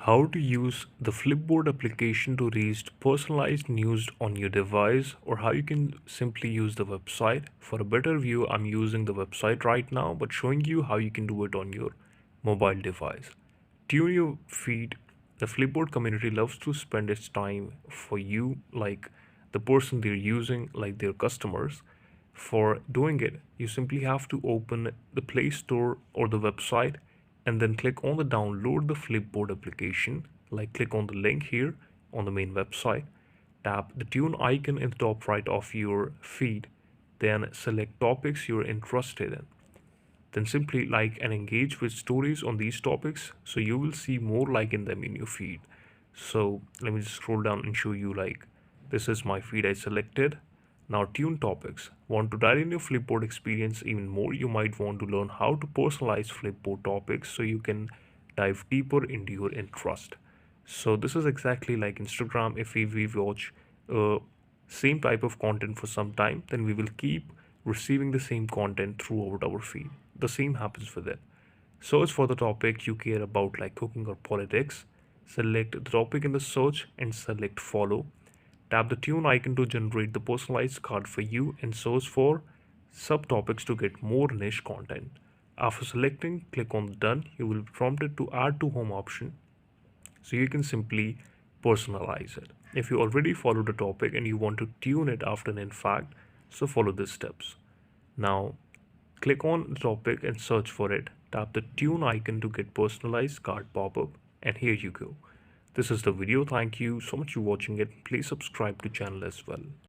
How to use the Flipboard application to read personalized news on your device, or how you can simply use the website. For a better view, I'm using the website right now, but showing you how you can do it on your mobile device. Tune your feed. The Flipboard community loves to spend its time for you, like the person they're using, like their customers. For doing it, you simply have to open the Play Store or the website and then click on the download the Flipboard application. Like click on the link here on the main website. Tap the tune icon in the top right of your feed. Then select topics you're interested in. Then simply like and engage with stories on these topics so you will see more like in them in your feed. So let me just scroll down and show you like this is my feed I selected. Now tune topics. Want to dive in your Flipboard experience even more? You might want to learn how to personalize Flipboard topics so you can dive deeper into your interest. So this is exactly like Instagram. If we watch same type of content for some time, then we will keep receiving the same content throughout our feed. The same happens with it. Search for the topic you care about, like cooking or politics. Select the topic in the search and select follow. Tap the tune icon to generate the personalized card for you and search for subtopics to get more niche content. After selecting, click on done. You will be prompted to add to home option so you can simply personalize it. If you already follow the topic and you want to tune it after an in fact, so follow these steps. Now click on the topic and search for it. Tap the tune icon to get personalized card pop-up and here you go. This is the video. Thank you so much for watching it. Please subscribe to channel as well.